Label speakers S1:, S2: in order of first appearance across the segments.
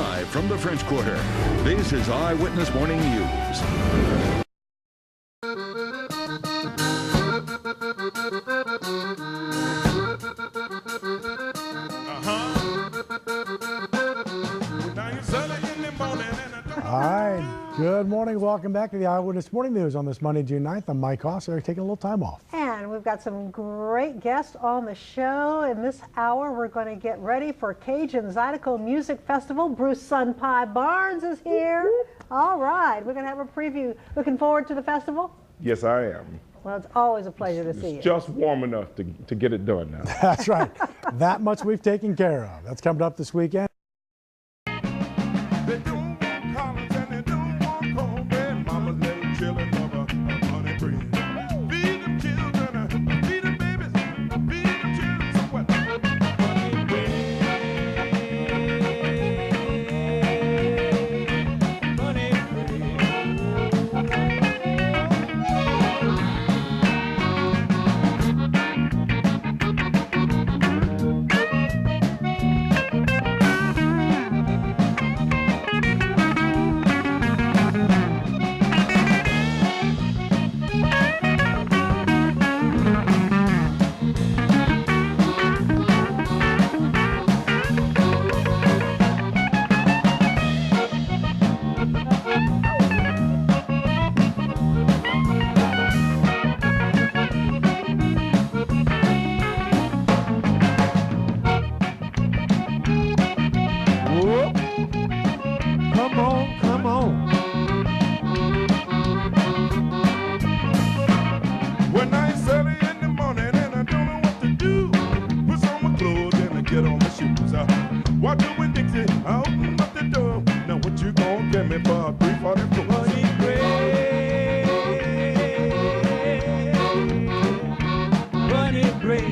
S1: Live from the French Quarter, this is Eyewitness Morning News.
S2: All right, good morning. Welcome back to the Eyewitness Morning News on this Monday, June 9th. I'm Mike Haas. They're taking a little time off.
S3: And we've got some great guests on the show. In this hour, we're going to get ready for Cajun-Zydeco Music Festival. Bruce Sun Pie Barnes is here. All right, we're going to have a preview. Looking forward to the festival?
S4: Yes, I am.
S3: Well, it's always a pleasure to see you.
S4: It's just warm enough to get it done now.
S2: That's right. That much we've taken care of. That's coming up this weekend.
S5: Come on. When I ain't early in the morning and I don't know what to do, put on my clothes and I get on my shoes. Walking with Dixie, I open up the door. Now what you gonna get me for 344? Bunny bread, bunny bread.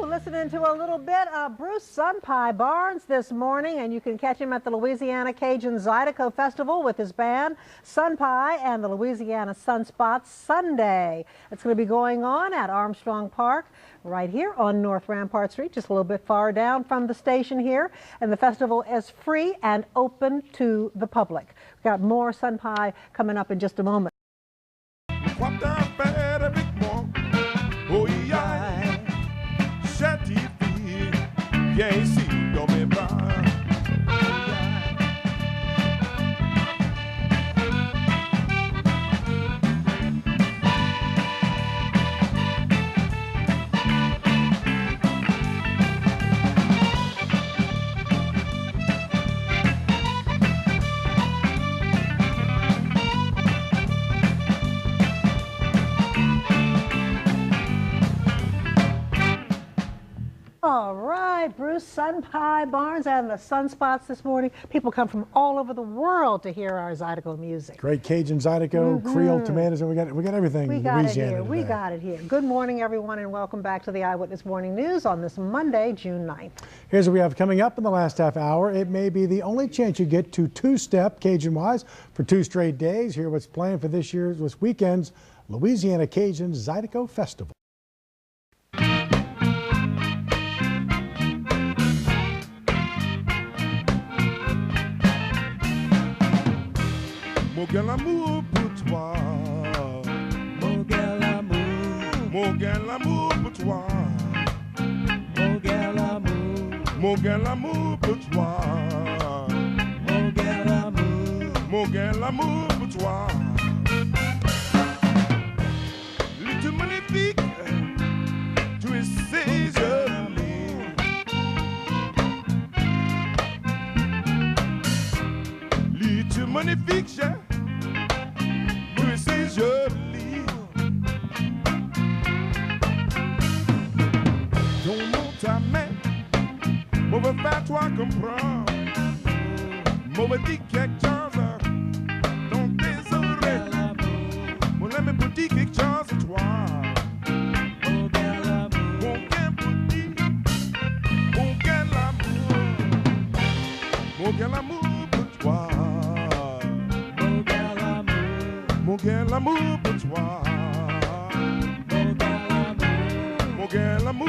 S3: Listening to a little bit of Bruce Sun Pie Barnes this morning, and you can catch him at the Louisiana Cajun-Zydeco Festival with his band Sun Pie and the Louisiana Sunspots Sunday. It's going to be going on at Armstrong Park right here on North Rampart Street, just a little bit far down from the station here, and the festival is free and open to the public. We've got more Sun Pie coming up in just a moment.
S5: Oh yeah. Can't see, don't be blind.
S3: All right, Bruce Sun Pie Barnes and the Sunspots this morning. People come from all over the world to hear our Zydeco music.
S2: Great Cajun-Zydeco, Creole tomatoes, and we got everything.
S3: We got it here.
S2: Today.
S3: We got it here. Good morning, everyone, and welcome back to the Eyewitness Morning News on this Monday, June 9th.
S2: Here's what we have coming up in the last half hour. It may be the only chance you get to two-step Cajun-wise for 2 straight days. Hear what's planned for this weekend's Louisiana Cajun-Zydeco Festival.
S5: Mon gal amour pour toi, mon gal amour pour toi, mon gal amour pour toi, mon gal amour pour toi. Little magnifique, tu es si jolie. Little magnifique, cher. C'est joli. Donne-moi ta main, on va faire toi comprendre. On va dire quelque chose dans tes oreilles. On aime pour dire quelque chose à toi. Mon gal amour, mon gal amour pour toi. Mon gal amour pour toi. Mon gal amour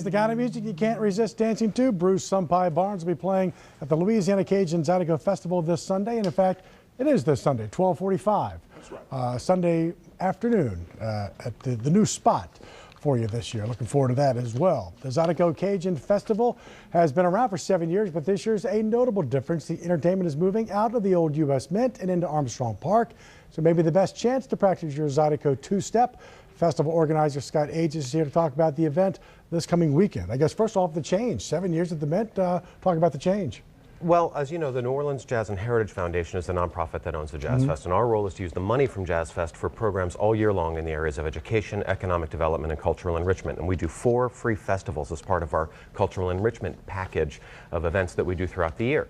S2: the kind of music you can't resist dancing to. Bruce "Sunpie" Barnes will be playing at the Louisiana Cajun-Zydeco Festival this Sunday. And in fact, it is this Sunday, 12:45. That's right. Sunday afternoon at the new spot for you this year. Looking forward to that as well. The Zydeco Cajun Festival has been around for 7 years, but this year's a notable difference. The entertainment is moving out of the old U.S. Mint and into Armstrong Park. So maybe the best chance to practice your Zydeco two-step. Festival organizer Scott Aegis is here to talk about the event this coming weekend. I guess first off, the change. 7 years at the Mint. Talk about the change.
S6: Well, as you know, the New Orleans Jazz and Heritage Foundation is the nonprofit that owns the Jazz Fest, and our role is to use the money from Jazz Fest for programs all year long in the areas of education, economic development, and cultural enrichment. And we do 4 free festivals as part of our cultural enrichment package of events that we do throughout the year.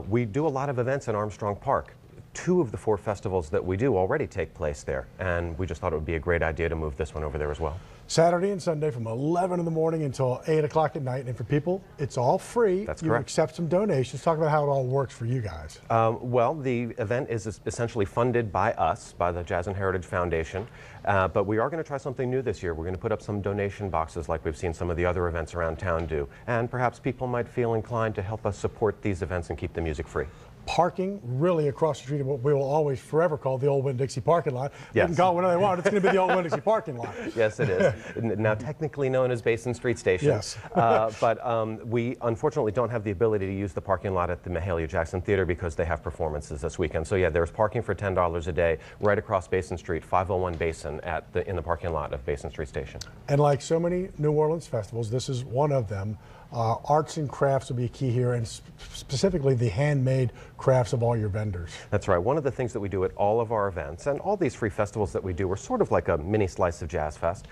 S6: We do a lot of events in Armstrong Park. 2 of the 4 festivals that we do already take place there, and we just thought it would be a great idea to move this one over there as well. Saturday and Sunday from 11 in the morning until 8 o'clock at night, and for people, it's all free. That's correct. You accept some donations. Talk about how it all works for you guys. Well, the event is essentially funded by us, by the Jazz and Heritage Foundation, but we are going to try something new this year. We're going to put up some donation boxes like we've seen some of the other events around town do, and perhaps people might feel inclined to help us support these events and keep the music free. Parking really across the street of what we will always forever call the old Winn-Dixie parking lot. Yes. You can call it whatever they want. It's going to be the old Winn-Dixie parking lot. Yes, it is. Now technically known as Basin Street Station. Yes. But we unfortunately don't have the ability to use the parking lot at the Mahalia Jackson Theater because they have performances this weekend. So yeah, there's parking for $10 a day right across Basin Street, 501 Basin in the parking lot of Basin Street Station. And like so many New Orleans festivals, this is one of them. Arts and crafts will be key here, and specifically the handmade crafts of all your vendors. That's right. One of the things that we do at all of our events, and all these free festivals that we do, are sort of like a mini slice of Jazz Fest.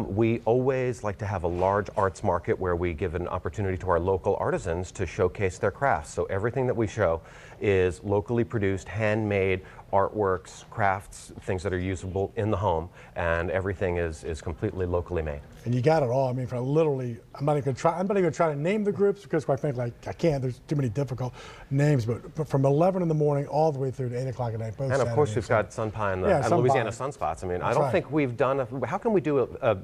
S6: We always like to have a large arts market where we give an opportunity to our local artisans to showcase their crafts. So everything that we show is locally produced, handmade artworks, crafts, things that are usable in the home, and everything is completely locally made. And you got it all. I mean, for literally, I'm not even going to try to name the groups because, quite frankly, I can't. There's too many difficult names. But from 11 in the morning all the way through to 8 o'clock at night, both. And of course, we've got Sunpie and Louisiana Sunspots. I mean, I don't think we've done. How can we do a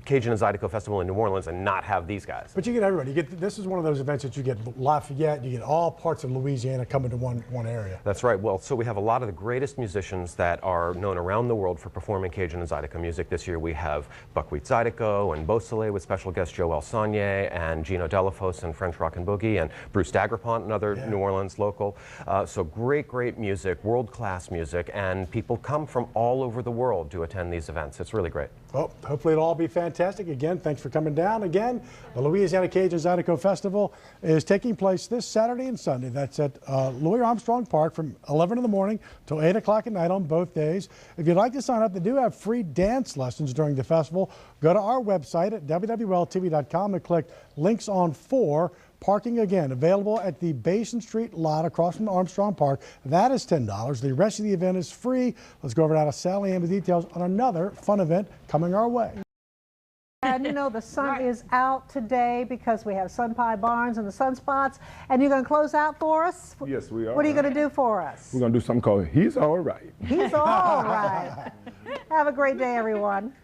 S6: Cajun and Zydeco Festival in New Orleans and not have these guys? But you get everybody. This is one of those events that you get Lafayette. You get all parts of Louisiana coming to one area. That's right. Well, so we have a lot of the greatest musicians that are known around the world for performing Cajun and Zydeco music. This year we have Buckwheat Zydeco and Beausoleil with special guest Joel Saunier and Gino Delafos and French Rock and Boogie and Bruce Dagrapont, another New Orleans local. So great music, world-class music, and people come from all over the world to attend these events. It's really great. Well, hopefully it'll all be fantastic. Again, thanks for coming down. Again, the Louisiana Cajun-Zydeco Festival is taking place this Saturday and Sunday. That's at Louis Armstrong Park from 11 in the morning till 8 o'clock at night on both days. If you'd like to sign up, they do have free dance lessons during the festival. Go to our website at wwltv.com and click links on 4. Parking, again, available at the Basin Street lot across from Armstrong Park. That is $10. The rest of the event is free. Let's go over now to Sally Ann with details on another fun event coming our way.
S3: And you know, the sun is out today because we have Sunpie Barnes and the Sunspots. And you're going to close out for us?
S4: Yes, we are.
S3: What are you going to do for us?
S4: We're going to do something called He's All Right.
S3: He's all right. Have a great day, everyone.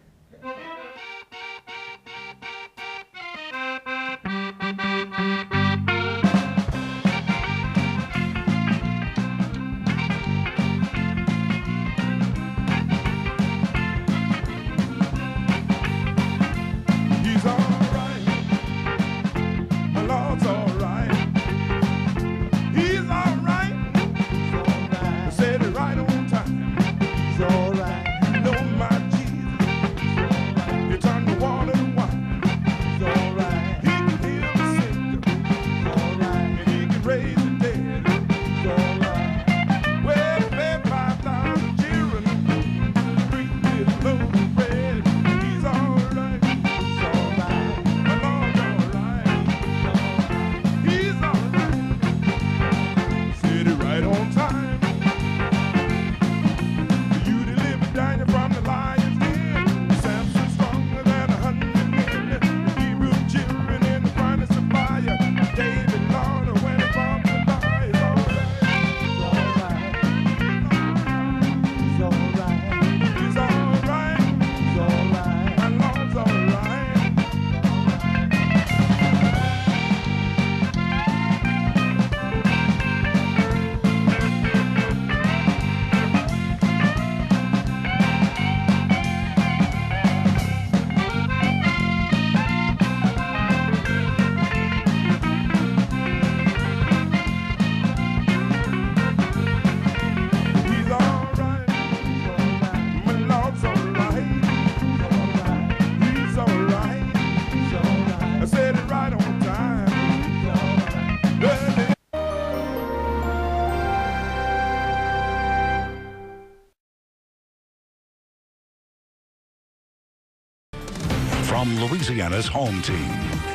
S7: on Louisiana's home team.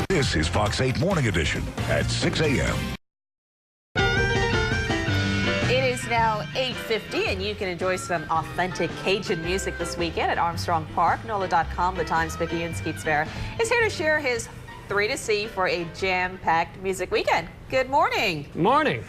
S7: This is Fox 8 Morning Edition at 6 a.m.
S8: It is now 8:50, and you can enjoy some authentic Cajun music this weekend at Armstrong Park. NOLA.com, the Times' Mickey and Skeets Vera is here to share his 3 to see for a jam-packed music weekend. Good morning.
S9: Morning.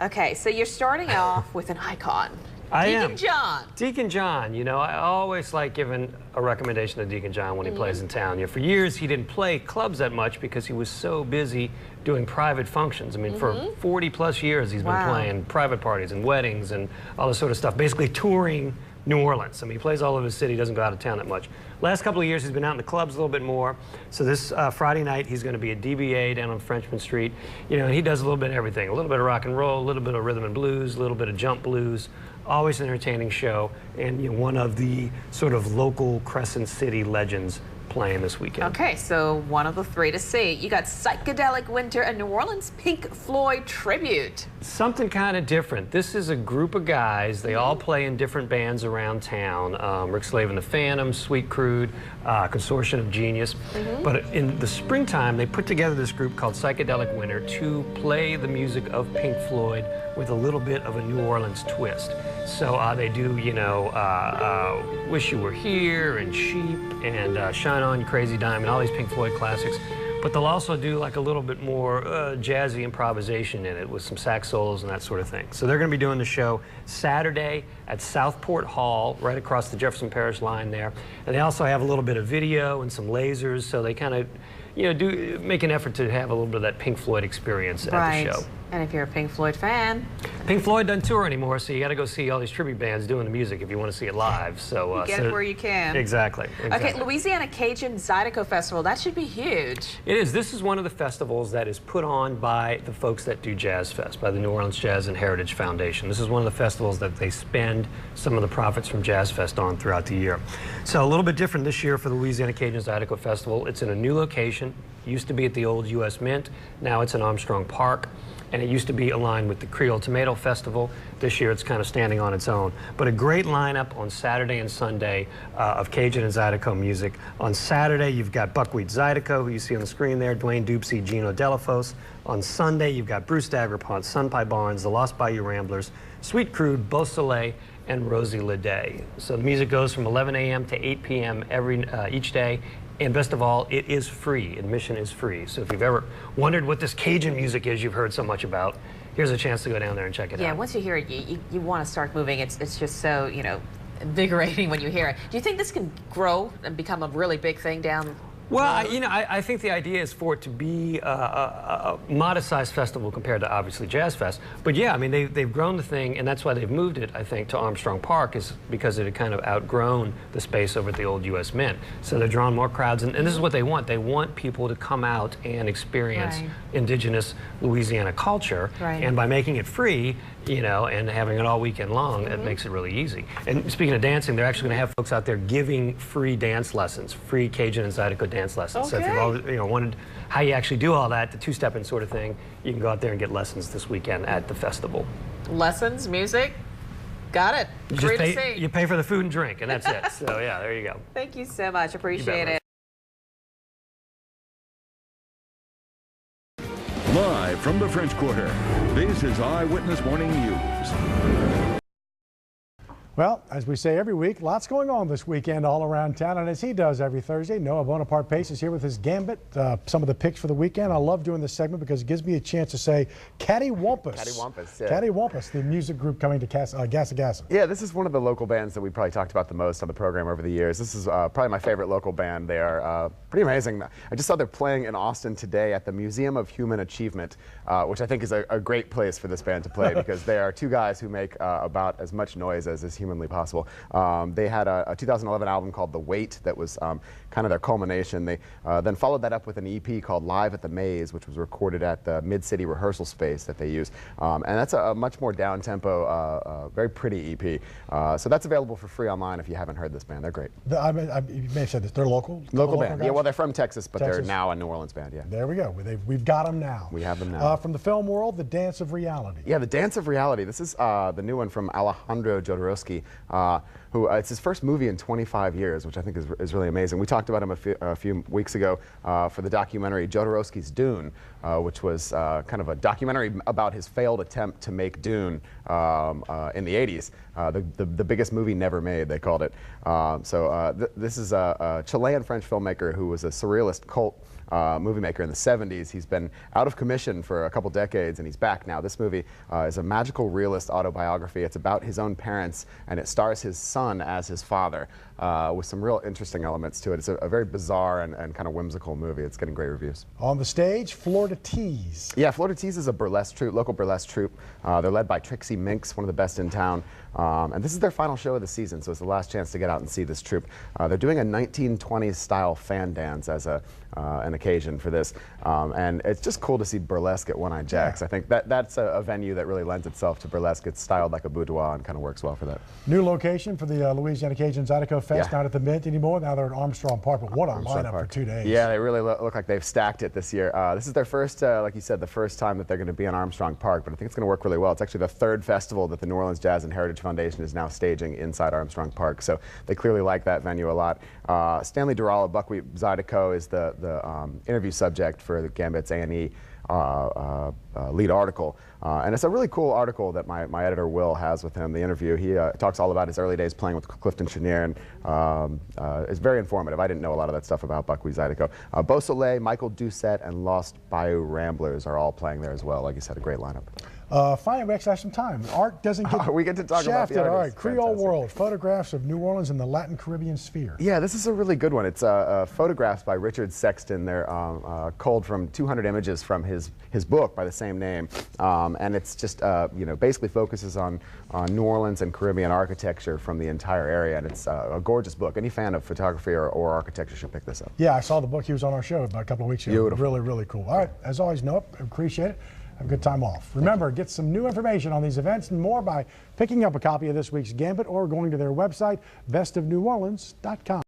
S8: Okay, so you're starting off with an icon.
S9: I
S8: Deacon
S9: am.
S8: John.
S9: Deacon John, you know, I always like giving a recommendation to Deacon John when he plays in town. You know, for years, he didn't play clubs that much because he was so busy doing private functions. I mean, for 40 plus years, he's been playing private parties and weddings and all this sort of stuff, basically touring New Orleans. I mean, he plays all over the city, doesn't go out of town that much. Last couple of years, he's been out in the clubs a little bit more. So this Friday night, he's going to be at DBA down on Frenchman Street. You know, and he does a little bit of everything. A little bit of rock and roll, a little bit of rhythm and blues, a little bit of jump blues. Always an entertaining show, and you know, one of the sort of local Crescent City legends playing this weekend.
S8: Okay, so one of the 3 to see. You got Psychedelic Winter and New Orleans Pink Floyd tribute.
S9: Something kind of different. This is a group of guys. They all play in different bands around town. Rick Slave and the Phantoms, Sweet Crude, Consortium of Genius. But in the springtime, they put together this group called Psychedelic Winter to play the music of Pink Floyd with a little bit of a New Orleans twist. So they do, you know, Wish You Were Here and Sheep and Shine On You Crazy Diamond, all these Pink Floyd classics. But they'll also do like a little bit more jazzy improvisation in it with some sax solos and that sort of thing. So they're going to be doing the show Saturday at Southport Hall, right across the Jefferson Parish line there. And they also have a little bit of video and some lasers, so they kind of, you know, make an effort to have a little bit of that Pink Floyd experience at the show.
S8: And if you're a Pink Floyd fan,
S9: Pink Floyd doesn't tour anymore, so you got to go see all these tribute bands doing the music if you want to see it live. So
S8: you get it where you can.
S9: Exactly.
S8: Okay, Louisiana Cajun-Zydeco Festival. That should be huge.
S9: It is. This is one of the festivals that is put on by the folks that do Jazz Fest, by the New Orleans Jazz and Heritage Foundation. This is one of the festivals that they spend some of the profits from Jazz Fest on throughout the year. So a little bit different this year for the Louisiana Cajun-Zydeco Festival. It's in a new location. It used to be at the old U.S. Mint. Now it's in Armstrong Park. And it used to be aligned with the Creole Tomato Festival. This year it's kind of standing on its own. But a great lineup on Saturday and Sunday of Cajun and Zydeco music. On Saturday, you've got Buckwheat Zydeco, who you see on the screen there, Dwayne Dupsy, Gino Delafos. On Sunday, you've got Bruce Dagrapont, Sunpie Barnes, the Lost Bayou Ramblers, Sweet Crude, Beau Soleil, and Rosie Leday. So the music goes from 11 a.m. to 8 p.m. each day. And best of all, it is free. Admission is free. So if you've ever wondered what this Cajun music is you've heard so much about, here's a chance to go down there and check it out.
S8: Yeah, once you hear it, you want to start moving. It's just so, you know, invigorating when you hear it. Do you think this can grow and become a really big thing down?
S9: Well, you know, I think the idea is for it to be a modest-sized festival compared to, obviously, Jazz Fest. But yeah, I mean, they've grown the thing, and that's why they've moved it, I think, to Armstrong Park, is because it had kind of outgrown the space over at the old U.S. Mint. So they're drawing more crowds, and this is what they want. They want people to come out and experience indigenous Louisiana culture. And by making it free, you know, and having it all weekend long, it makes it really easy. And speaking of dancing, they're actually going to have folks out there giving free dance lessons, free Cajun and Zydeco dance lessons. So if you've always, you know, wondered how you actually do all that, the two-stepping sort of thing, you can go out there and get lessons this weekend at the festival.
S8: Lessons, music, got it.
S9: You pay for the food and drink, and that's it. So yeah, there you go.
S8: Thank you so much. Appreciate it.
S1: Live from the French Quarter, this is Eyewitness Morning News.
S2: Well, as we say every week, lots going on this weekend all around town, and as he does every Thursday, Noah Bonaparte Pace is here with his gambit, some of the picks for the weekend. I love doing this segment because it gives me a chance to say Cattywampus.
S10: Cattywampus, yeah.
S2: Cattywampus, the music group coming to Gassagassa.
S10: Yeah, this is one of the local bands that we probably talked about the most on the program over the years. This is probably my favorite local band. They are pretty amazing. I just saw they're playing in Austin today at the Museum of Human Achievement, which I think is a great place for this band to play because they are two guys who make about as much noise as is humanly possible. They had a 2011 album called The Wait that was kind of their culmination. They then followed that up with an EP called Live at the Maze, which was recorded at the Mid-City rehearsal space that they use. And that's a much more down-tempo, very pretty EP. So that's available for free online if you haven't heard this band. They're great.
S2: You may have said this. They're local?
S10: Local band. Guys? Yeah, well, they're from Texas, but they're now a New Orleans band, yeah.
S2: There we go. We've got them now.
S10: We have them now.
S2: From the film world, The Dance of Reality.
S10: Yeah, The Dance of Reality. This is the new one from Alejandro Jodorowsky. rookie, who it's his first movie in 25 years, which I think is really amazing. We talked about him a few weeks ago for the documentary Jodorowsky's Dune, which was kind of a documentary about his failed attempt to make Dune in the 80s. The biggest movie never made, they called it. This is a Chilean-French filmmaker who was a surrealist cult movie maker in the 70s. He's been out of commission for a couple decades, and he's back now. This movie is a magical realist autobiography. It's about his own parents, and it stars his son as his father, with some real interesting elements to it. It's a very bizarre and kind of whimsical movie. It's getting great reviews.
S2: On the stage, Florida Tees.
S10: Yeah, Florida Tees is a burlesque troupe, local burlesque troupe. They're led by Trixie Minks, one of the best in town. And this is their final show of the season, so it's the last chance to get out and see this troupe. They're doing a 1920s style fan dance as an occasion for this. And it's just cool to see burlesque at One-Eyed Jack's. Yeah. I think that's a venue that really lends itself to burlesque. It's styled like a boudoir and kind of works well for that.
S2: New location for the Louisiana Cajun-Zydeco Fest, not at the Mint anymore. Now they're at Armstrong Park, but what a lineup for 2 days.
S10: Yeah, they really look like they've stacked it this year. This is their first, like you said, the first time that they're going to be on Armstrong Park, but I think it's going to work really well. It's actually the third festival that the New Orleans Jazz and Heritage Foundation is now staging inside Armstrong Park, so they clearly like that venue a lot. Stanley Durrell of Buckwheat Zydeco is the interview subject for the Gambit's A&E lead article. And it's a really cool article that my editor Will has with him, the interview. He talks all about his early days playing with Clifton Chenier, and it's very informative. I didn't know a lot of that stuff about Buckwheat Zydeco. Beau Soleil, Michael Doucette, and Lost Bayou Ramblers are all playing there as well. Like you said, a great lineup.
S2: Finally, we actually have some time. Art doesn't get
S10: we get to talk
S2: shafted.
S10: about the
S2: All
S10: artists.
S2: right, Creole
S10: Fantastic.
S2: World, photographs of New Orleans and the Latin Caribbean sphere.
S10: Yeah, this is a really good one. It's photographs by Richard Sexton. They're culled from 200 images from his book by the same name, and it's just basically focuses on New Orleans and Caribbean architecture from the entire area, and it's a gorgeous book. Any fan of photography or architecture should pick this up.
S2: Yeah, I saw the book. He was on our show about a couple of weeks ago.
S10: Beautiful.
S2: Really, really cool. All right, as always, Noah, appreciate it. Have a good time off. Remember, get some new information on these events and more by picking up a copy of this week's Gambit or going to their website, bestofneworleans.com.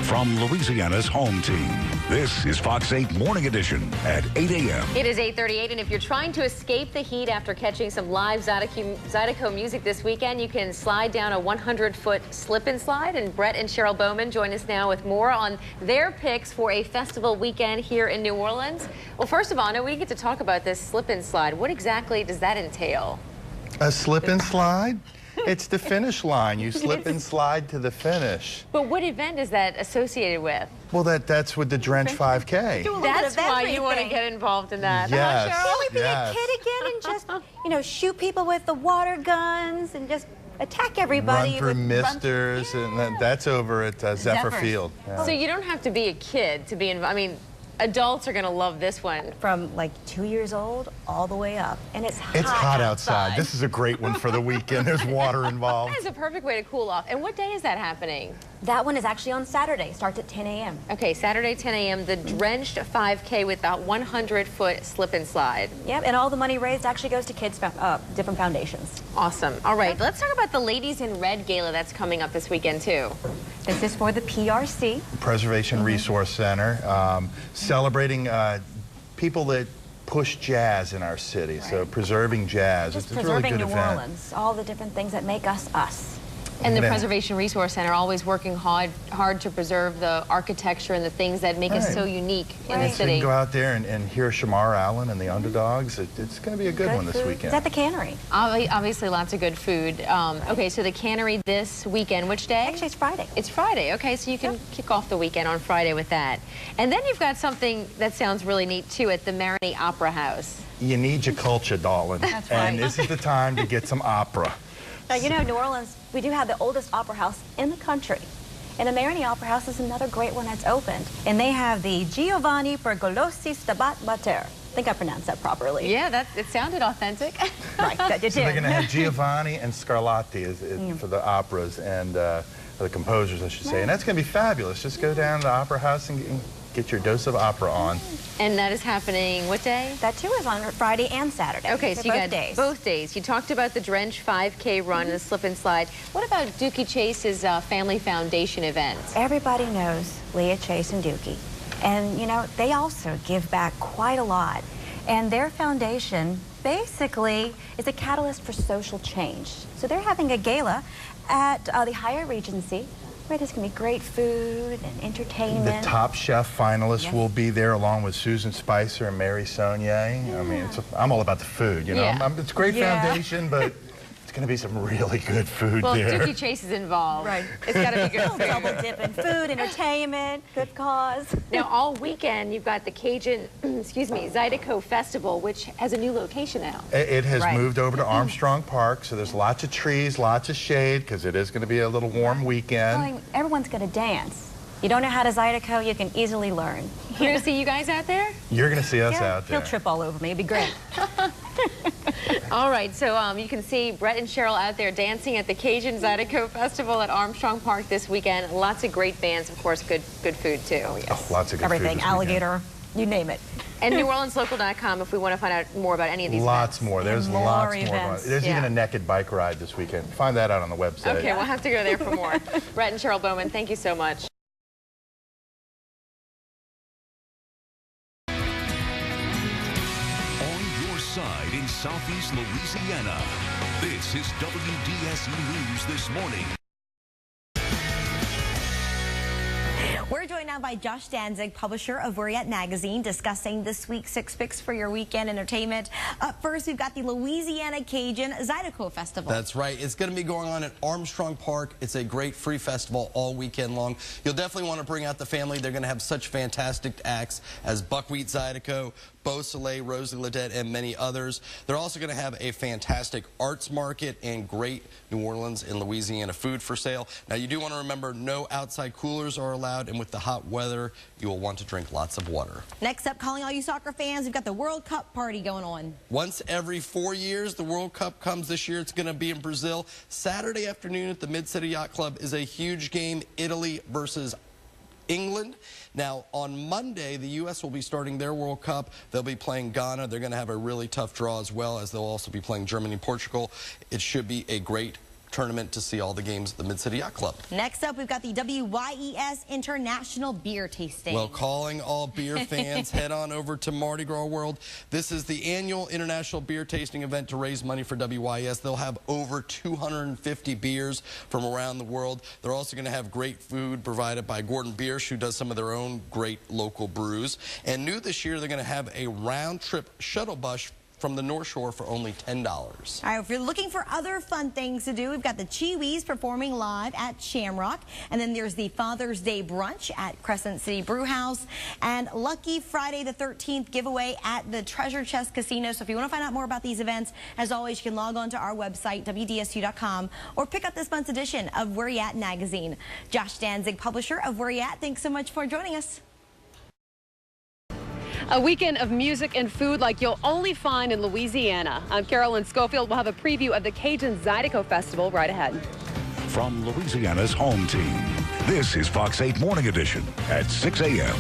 S7: From Louisiana's home team, this is Fox 8 Morning Edition at 8 a.m.
S11: It is 8:38, and if you're trying to escape the heat after catching some live Zydeco music this weekend, you can slide down a 100-foot slip and slide. And Brett and Cheryl Bowman join us now with more on their picks for a festival weekend here in New Orleans. Well, first of all, I know we get to talk about this slip and slide. What exactly does that entail?
S12: A slip and slide? It's the finish line. You slip and slide to the finish.
S11: But what event is that associated with?
S12: Well, that's with the Drench 5K.
S11: That's why you want to get involved in that.
S12: Yes.
S11: Huh, Cheryl?
S13: Can we be a kid again and just, shoot people with the water guns and just attack everybody?
S12: Run through misters, and that's over at Zephyr Field. Yeah.
S11: So you don't have to be a kid to be involved. I mean, adults are going to love this one.
S13: From like 2 years old all the way up. And it's hot.
S12: It's hot outside. This is a great one for the weekend. There's water involved.
S11: That is a perfect way to cool off. And what day is that happening?
S13: That one is actually on Saturday. Starts at 10 a.m.
S11: Okay, Saturday, 10 a.m. The Drenched 5K with that 100-foot slip and slide.
S13: Yep, and all the money raised actually goes to kids, different foundations.
S11: Awesome. All right, let's talk about the Ladies in Red Gala that's coming up this weekend, too.
S13: This is for the PRC.
S12: Preservation Resource Center, celebrating people that push jazz in our city, so preserving jazz.
S13: Just
S12: it's a really good
S13: New
S12: event.
S13: Orleans, all the different things that make us us.
S11: And the Preservation Resource Center always working hard to preserve the architecture and the things that make us so unique in the
S12: So
S11: city.
S12: you can go out there and hear Shamar Allen and the Underdogs. It's going to be a good one this weekend.
S13: It's at the Cannery.
S11: Obviously, lots of good food. Okay, so the Cannery this weekend, which day?
S13: Actually, it's Friday.
S11: It's Friday. Okay, so you can kick off the weekend on Friday with that. And then you've got something that sounds really neat, too, at the Marigny Opera House.
S12: You need your culture, darling.
S13: That's right.
S12: And this is the time to get some opera.
S13: Now, New Orleans, we do have the oldest opera house in the country. And the Marigny Opera House is another great one that's opened. And they have the Giovanni Pergolosi Stabat Mater. I think I pronounced that properly.
S11: Yeah, it sounded authentic.
S13: Right, that did.
S12: So they're going to have Giovanni and Scarlatti for the operas and the composers, I should say. And that's going to be fabulous. Just go down to the opera house and get your dose of opera on.
S11: And that is happening what day?
S13: That too is on Friday and Saturday.
S11: Okay, so you got both days. You talked about the Drench 5K run and the slip and slide. What about Dookie Chase's Family Foundation events?
S13: Everybody knows Leah Chase and Dookie. And, they also give back quite a lot. And their foundation basically is a catalyst for social change. So they're having a gala at the Hyatt Regency. Right, there's going to be great food and entertainment.
S12: The Top Chef finalists will be there along with Susan Spicer and Mary Saunier. I mean, I'm all about the food, you know. It's a great foundation, but it's going to be some really good food there.
S11: Well, Dookie Chase is involved. Right. It's got to be good food.
S13: Double dip in food, entertainment, good cause.
S11: Now, all weekend, you've got the Cajun, Zydeco Festival, which has a new location now.
S12: It has moved over to Armstrong Park, so there's lots of trees, lots of shade, because it is going to be a little warm weekend.
S13: Well, everyone's going to dance. You don't know how to Zydeco, you can easily learn.
S11: You're going to see you guys out there?
S12: You're going to see us out there.
S13: He'll trip all over me. It'd be great.
S11: All right, so you can see Brett and Cheryl out there dancing at the Cajun-Zydeco Festival at Armstrong Park this weekend. Lots of great bands, of course, good food too. Yes.
S12: Oh, lots of good
S13: Everything,
S12: food
S13: alligator, you name it.
S11: And NewOrleansLocal.com if we want to find out more about any of these
S12: Lots
S11: events.
S12: more. There's lots more. There's even a naked bike ride this weekend. Find that out on the website.
S11: Okay, we'll have to go there for more. Brett and Cheryl Bowman, thank you so much.
S7: Side in Southeast Louisiana. This is WDSU News This Morning.
S13: We're joined now by Josh Danzig, publisher of Where You At magazine, discussing this week's Six Picks for your weekend entertainment. Up first, we've got the Louisiana Cajun-Zydeco Festival.
S14: That's right. It's going to be going on at Armstrong Park. It's a great free festival all weekend long. You'll definitely want to bring out the family. They're going to have such fantastic acts as Buckwheat Zydeco, Beau Soleil, Rosie Ledette, and many others. They're also going to have a fantastic arts market and great New Orleans and Louisiana food for sale. Now, you do want to remember no outside coolers are allowed, and with the hot weather, you will want to drink lots of water.
S13: Next up, calling all you soccer fans, we've got the World Cup party going on.
S14: Once every 4 years, the World Cup comes. This year, it's going to be in Brazil. Saturday afternoon at the Mid-City Yacht Club is a huge game, Italy versus England. Now, on Monday, the U.S. will be starting their World Cup. They'll be playing Ghana. They're going to have a really tough draw as well, as they'll also be playing Germany and Portugal. It should be a great tournament to see all the games at the Mid-City Yacht Club.
S13: Next up, we've got the WYES International Beer Tasting.
S14: Well, calling all beer fans, head on over to Mardi Gras World. This is the annual International Beer Tasting event to raise money for WYES. They'll have over 250 beers from around the world. They're also going to have great food provided by Gordon Biersch, who does some of their own great local brews. And new this year, they're going to have a round-trip shuttle bus from the North Shore for only $10.
S13: All right, if you're looking for other fun things to do, we've got the Chiwis performing live at Shamrock, and then there's the Father's Day brunch at Crescent City Brew House, and Lucky Friday the 13th giveaway at the Treasure Chest Casino. So if you want to find out more about these events, as always, you can log on to our website, WDSU.com, or pick up this month's edition of Where You At magazine. Josh Danzig, publisher of Where You At, thanks so much for joining us.
S15: A weekend of music and food like you'll only find in Louisiana. I'm Carolyn Schofield. We'll have a preview of the Cajun-Zydeco Festival right ahead.
S7: From Louisiana's home team, this is Fox 8 Morning Edition at 6 a.m.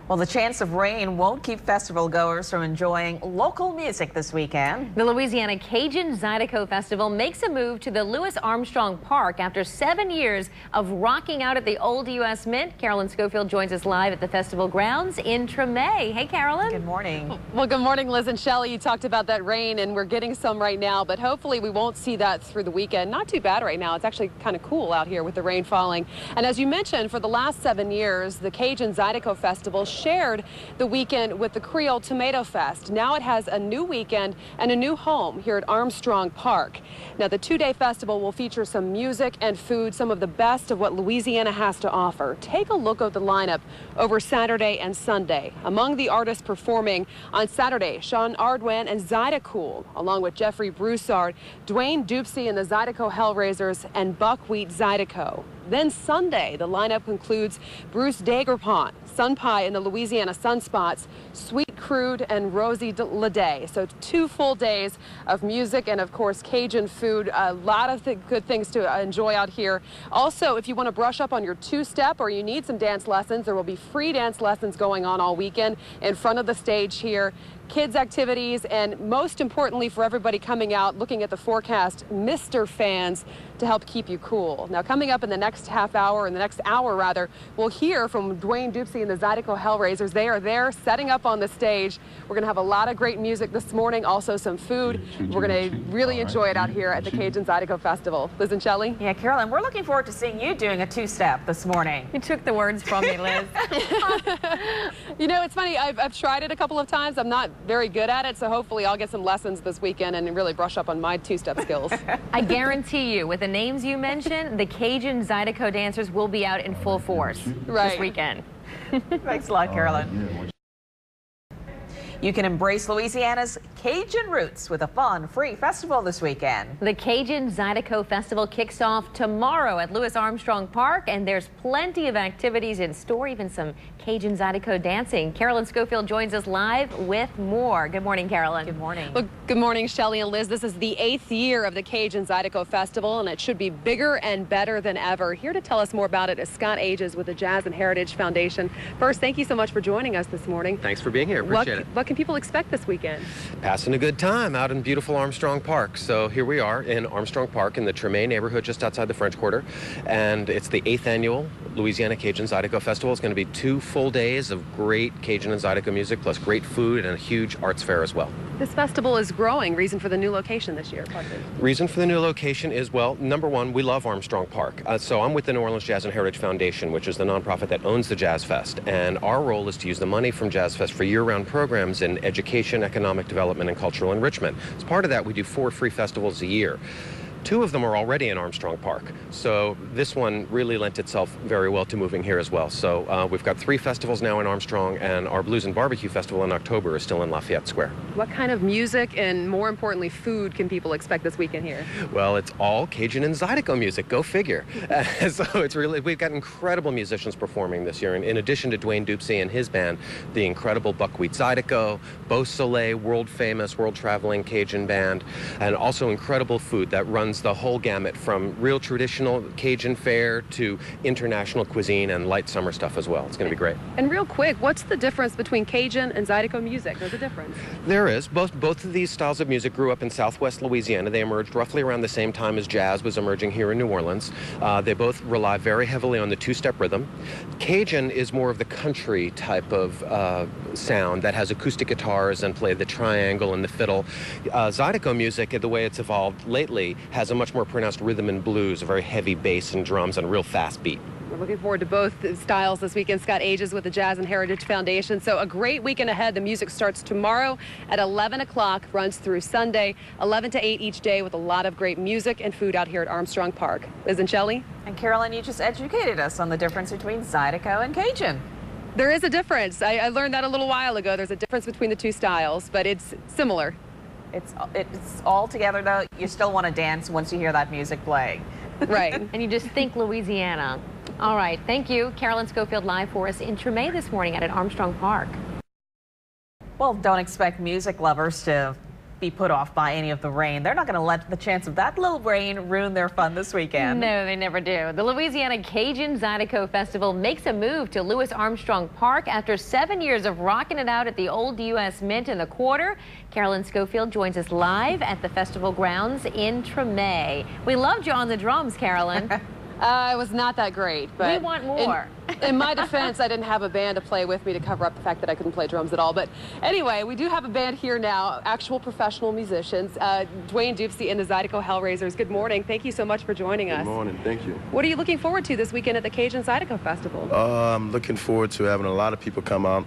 S8: Well, the chance of rain won't keep festival goers from enjoying local music this weekend.
S11: The Louisiana Cajun-Zydeco Festival makes a move to the Louis Armstrong Park after 7 years of rocking out at the old U.S. Mint. Carolyn Schofield joins us live at the festival grounds in Treme. Hey, Carolyn.
S8: Good morning.
S15: Well, good morning, Liz and Shelley. You talked about that rain, and we're getting some right now, but hopefully we won't see that through the weekend. Not too bad right now. It's actually kind of cool out here with the rain falling. And as you mentioned, for the last 7 years, the Cajun-Zydeco Festival shared the weekend with the Creole Tomato Fest. Now it has a new weekend and a new home here at Armstrong Park. Now the two-day festival will feature some music and food, some of the best of what Louisiana has to offer. Take a look at the lineup over Saturday and Sunday. Among the artists performing on Saturday, Sean Ardwan and Zydecool, along with Jeffrey Broussard, Dwayne Dupsy and the Zydeco Hellraisers, and Buckwheat Zydeco. Then Sunday, the lineup concludes Bruce Dagerpont, Sun Pie and the Louisiana Sunspots, Sweet Crude, and Rosie Ledette. So 2 full days of music and, of course, Cajun food. A lot of good things to enjoy out here. Also, if you want to brush up on your two-step or you need some dance lessons, there will be free dance lessons going on all weekend in front of the stage here. kids activities, and most importantly for everybody coming out, looking at the forecast, Mr. Fans to help keep you cool. Now, coming up in the next half hour, in the next hour rather, we'll hear from Dwayne Dupsy and the Zydeco Hellraisers. They are there setting up on the stage. We're going to have a lot of great music this morning, also some food. We're going to really enjoy it out here at the Cajun-Zydeco Festival. Liz and Shelley?
S8: Yeah, Carolyn, we're looking forward to seeing you doing a two-step this morning.
S11: You took the words from me, Liz.
S15: You know, it's funny, I've tried it a couple of times. I'm not very good at it, so hopefully I'll get some lessons this weekend and really brush up on my two-step skills.
S11: I guarantee you, with the names you mentioned, the Cajun-Zydeco dancers will be out in full force this weekend.
S8: Thanks a lot, Carolyn. You can embrace Louisiana's Cajun roots with a fun, free festival this weekend.
S11: The Cajun-Zydeco Festival kicks off tomorrow at Louis Armstrong Park, and there's plenty of activities in store, even some Cajun-Zydeco dancing. Carolyn Schofield joins us live with more. Good morning, Carolyn.
S8: Good morning.
S15: Well, good morning, Shelley and Liz. This is the 8th year of the Cajun-Zydeco Festival, and it should be bigger and better than ever. Here to tell us more about it is Scott Ages with the Jazz and Heritage Foundation. First, thank you so much for joining us this morning.
S6: Thanks for being here. Appreciate it.
S15: What can people expect this weekend?
S6: Passing a good time out in beautiful Armstrong Park. So here we are in Armstrong Park in the Tremay neighborhood just outside the French Quarter, and it's the 8th annual Louisiana Cajun-Zydeco Festival. It's going to be 2 full days of great Cajun and Zydeco music, plus great food and a huge arts fair as well.
S15: This festival is growing. Reason for the new location this year?
S6: Reason for the new location is, well, number one, we love Armstrong Park. So I'm with the New Orleans Jazz and Heritage Foundation, which is the nonprofit that owns the Jazz Fest. And our role is to use the money from Jazz Fest for year-round programs in education, economic development, and cultural enrichment. As part of that, we do 4 free festivals a year. 2 of them are already in Armstrong Park. So this one really lent itself very well to moving here as well. So we've got 3 festivals now in Armstrong, and our Blues and Barbecue Festival in October is still in Lafayette Square.
S15: What kind of music and, more importantly, food can people expect this weekend here?
S6: Well, it's all Cajun and Zydeco music. Go figure. So it's really, we've got incredible musicians performing this year. And in addition to Dwayne Dupsy and his band, the incredible Buckwheat Zydeco, Beau Soleil, world-famous, world-traveling Cajun band, and also incredible food that runs the whole gamut from real traditional Cajun fare to international cuisine and light summer stuff as well. It's going to be great.
S15: And real quick, what's the difference between Cajun and Zydeco music? There's a difference.
S6: There is. Both of these styles of music grew up in Southwest Louisiana. They emerged roughly around the same time as jazz was emerging here in New Orleans. They both rely very heavily on the 2-step rhythm. Cajun is more of the country type of sound that has acoustic guitars and play the triangle and the fiddle. Zydeco music, the way it's evolved lately, has a much more pronounced rhythm and blues, a very heavy bass and drums and a real fast beat.
S15: We're looking forward to both styles this weekend. Scott Ages with the Jazz and Heritage Foundation. So a great weekend ahead. The music starts tomorrow at 11 o'clock, runs through Sunday, 11 to 8 each day, with a lot of great music and food out here at Armstrong Park. Liz and Shelley?
S8: And Carolyn, you just educated us on the difference between Zydeco and Cajun.
S15: There is a difference. I learned that a little while ago. There's a difference between the 2 styles, but it's similar.
S8: It's all together, though. You still want to dance once you hear that music playing.
S11: Right. And you just think Louisiana. All right. Thank you. Carolyn Schofield live for us in Tremay this morning at Armstrong Park.
S8: Well, don't expect music lovers to be put off by any of the rain. They're not going to let the chance of that little rain ruin their fun this weekend.
S11: No, they never do. The Louisiana Cajun-Zydeco Festival makes a move to Louis Armstrong Park after 7 years of rocking it out at the old U.S. Mint in the Quarter. Carolyn Schofield joins us live at the festival grounds in Tremay. We loved you on the drums, Carolyn.
S15: It was not that great, but
S11: we want more.
S15: In my defense, I didn't have a band to play with me to cover up the fact that I couldn't play drums at all. But anyway, we do have a band here now, actual professional musicians. Dwayne Dupsy and the Zydeco Hellraisers. Good morning. Thank you so much for joining us.
S16: Good morning. Thank you.
S15: What are you looking forward to this weekend at the Cajun-Zydeco Festival?
S16: I'm looking forward to having a lot of people come out.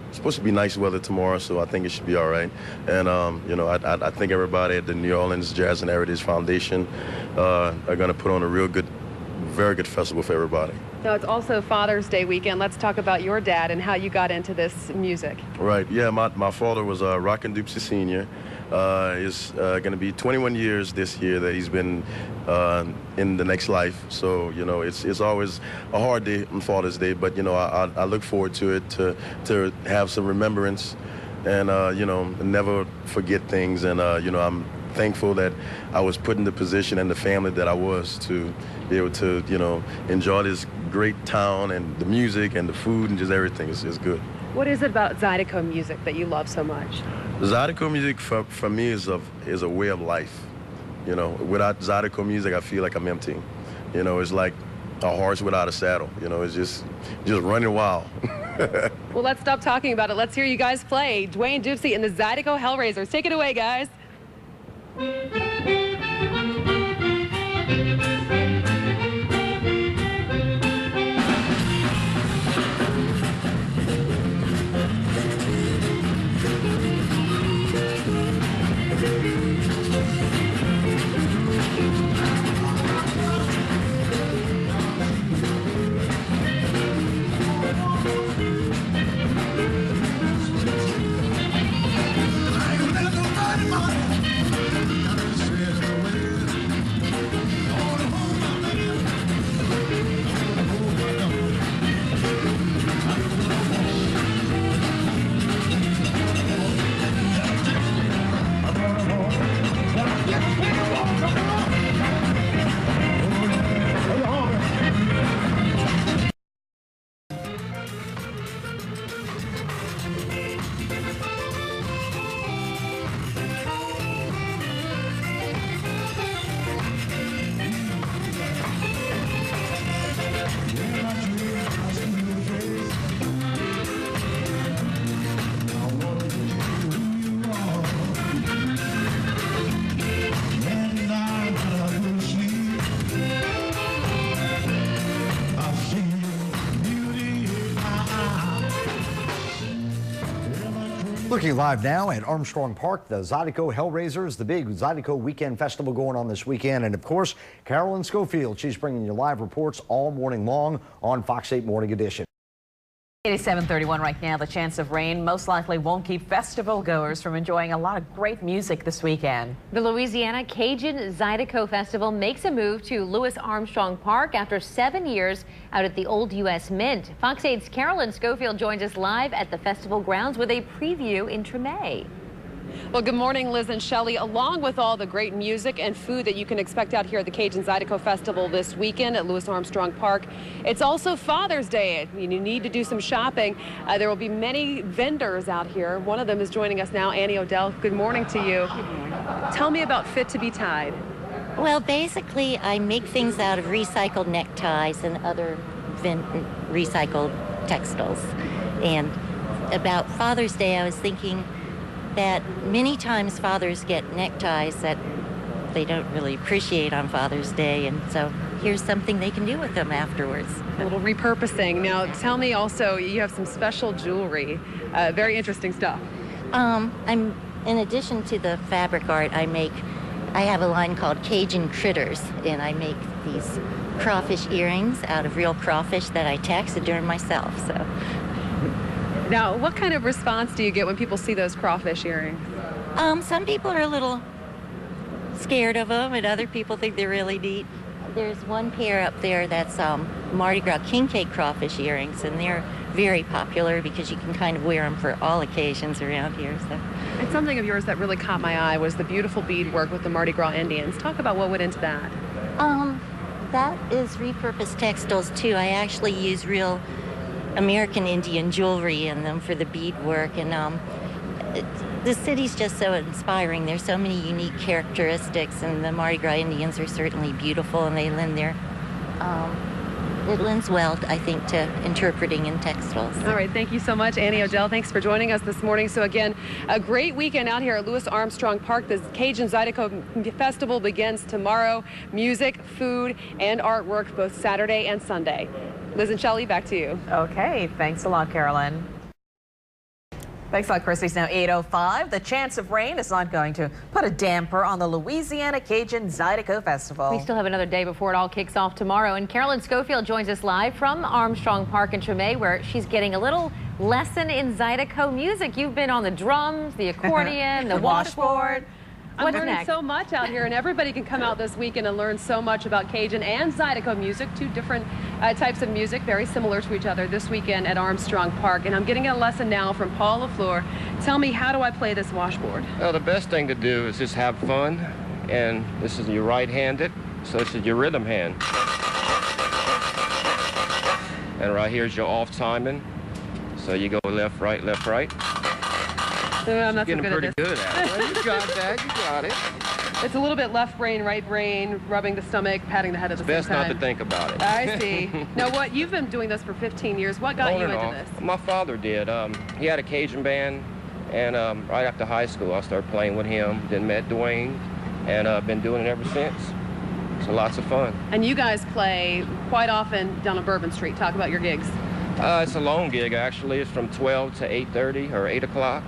S16: It's supposed to be nice weather tomorrow, so I think it should be all right. And, you know, I think everybody at the New Orleans Jazz and Heritage Foundation are going to put on a very good festival for everybody.
S15: Now, it's also Father's Day weekend. Let's talk about your dad and how you got into this music.
S16: Right. Yeah, my father was Rockin' Dupsy Sr. It's going to be 21 years this year that he's been in the next life. So, you know, it's always a hard day on Father's Day, but, you know, I look forward to it, to have some remembrance and, you know, never forget things. And, you know, I'm thankful that I was put in the position and the family that I was to be able to, you know, enjoy this great town and the music and the food and just everything. It's good.
S15: What is it about Zydeco music that you love so much?
S16: Zydeco music for me is a way of life. You know, without Zydeco music, I feel like I'm empty. You know, it's like a horse without a saddle. You know, it's just running wild.
S15: Well, let's stop talking about it. Let's hear you guys play. Dwayne Dupsy and the Zydeco Hellraisers. Take it away, guys.
S17: Looking live now at Armstrong Park, the Zydeco Hellraisers, the big Zydeco Weekend Festival going on this weekend. And of course, Carolyn Schofield, she's bringing you live reports all morning long on Fox 8 Morning Edition.
S8: It is 7:31 right now. The chance of rain most likely won't keep festival goers from enjoying a lot of great music this weekend.
S11: The Louisiana Cajun-Zydeco Festival makes a move to Louis Armstrong Park after 7 years out at the Old U.S. Mint. Fox 8's Carolyn Schofield joins us live at the festival grounds with a preview in Treme.
S15: Well, good morning, Liz and Shelley. Along with all the great music and food that you can expect out here at the Cajun-Zydeco Festival this weekend at Louis Armstrong Park, it's also Father's Day. You need to do some shopping. There will be many vendors out here. One of them is joining us now, Annie Odell. Good morning to you. Good morning. Tell me about Fit to be Tied.
S18: Well, basically, I make things out of recycled neckties and other recycled textiles. And about Father's Day, I was thinking that many times fathers get neckties that they don't really appreciate on Father's Day, and so here's something they can do with them afterwards.
S15: A little repurposing. Now, tell me also, you have some special jewelry, very interesting stuff.
S18: In addition to the fabric art, I have a line called Cajun Critters, and I make these crawfish earrings out of real crawfish that I taxiderm myself. So.
S15: Now, what kind of response do you get when people see those crawfish earrings?
S18: Some people are a little scared of them, and other people think they're really neat. There's one pair up there that's Mardi Gras king cake crawfish earrings, and they're very popular because you can kind of wear them for all occasions around here. So.
S15: And something of yours that really caught my eye was the beautiful beadwork with the Mardi Gras Indians. Talk about what went into that.
S18: That is repurposed textiles too. I actually use real American Indian jewelry in them for the beadwork, and the city's just so inspiring. There's so many unique characteristics, and the Mardi Gras Indians are certainly beautiful, and they lend their it lends well, I think, to interpreting in textiles.
S15: All right, thank you so much, Annie Odell. Thanks for joining us this morning. So again, a great weekend out here at Louis Armstrong Park. The Cajun-Zydeco Festival begins tomorrow. Music, food, and artwork both Saturday and Sunday. Liz and Shelley, back to you.
S8: Okay, thanks a lot, Carolyn. Thanks a lot, Christy. It's now 8:05. The chance of rain is not going to put a damper on the Louisiana Cajun-Zydeco Festival.
S11: We still have another day before it all kicks off tomorrow. And Carolyn Schofield joins us live from Armstrong Park in Treme, where she's getting a little lesson in Zydeco music. You've been on the drums, the accordion, the washboard.
S15: I'm learning so much out here, and everybody can come out this weekend and learn so much about Cajun and Zydeco music, two different types of music, very similar to each other, this weekend at Armstrong Park. And I'm getting a lesson now from Paul LaFleur. Tell me, how do I play this washboard?
S19: Well, the best thing to do is just have fun, and this is your right-handed, so this is your rhythm hand. And right here is your off timing. So you go left, right, left, right.
S15: I'm not so
S19: Getting
S15: good
S19: pretty
S15: at this.
S19: good at it. Well, you got that. You got it.
S15: It's a little bit left brain, right brain, rubbing the stomach, patting the head at the
S19: Best
S15: same time.
S19: not to think about it.
S15: I see. Now, what you've been doing this for 15 years. What got
S19: On
S15: you
S19: and
S15: into
S19: off.
S15: this?
S19: My father did. He had a Cajun band, and right after high school, I started playing with him. Then met Dwayne, and been doing it ever since. So lots of fun.
S15: And you guys play quite often down on Bourbon Street. Talk about your gigs.
S19: It's a long gig, actually. It's from 12 to 8:30 or 8 o'clock.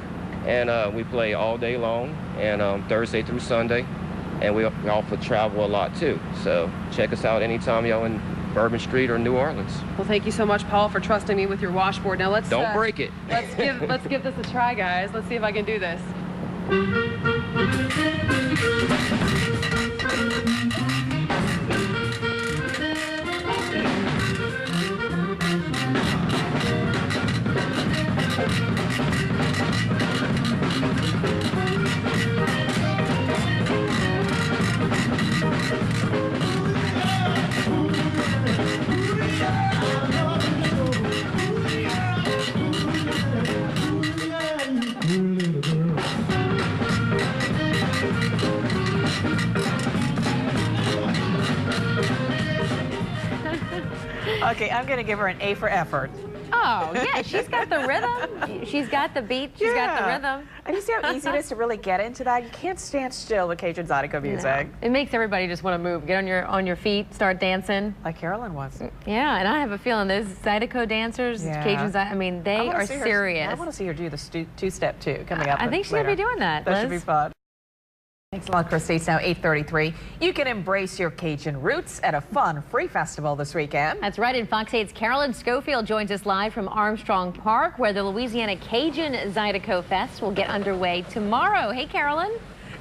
S19: And we play all day long, and Thursday through Sunday. And we also travel a lot, too. So check us out anytime y'all in Bourbon Street or New Orleans.
S15: Well, thank you so much, Paul, for trusting me with your washboard. Now, let's...
S19: Don't break it.
S15: Let's give this a try, guys. Let's see if I can do this.
S8: Okay, I'm going to give her an A for effort.
S11: Oh, yeah, she's got the rhythm. She's got the beat. She's got the rhythm.
S8: And you see how easy it is to really get into that? You can't stand still with Cajun-Zydeco music.
S11: No. It makes everybody just want to move. Get on your feet, start dancing.
S8: Like Carolyn was.
S11: Yeah, and I have a feeling those Zydeco dancers, Cajun-Zydeco, I mean, they are serious.
S8: I want to see her do the two-step, too, coming up.
S11: I think she's going to be doing that,
S8: That
S11: Liz.
S8: should be fun. Thanks a lot, Christy. It's now 8:33. You can embrace your Cajun roots at a fun free festival this weekend.
S11: That's right. In Fox 8's Carolyn Schofield joins us live from Armstrong Park, where the Louisiana Cajun-Zydeco Fest will get underway tomorrow. Hey, Carolyn.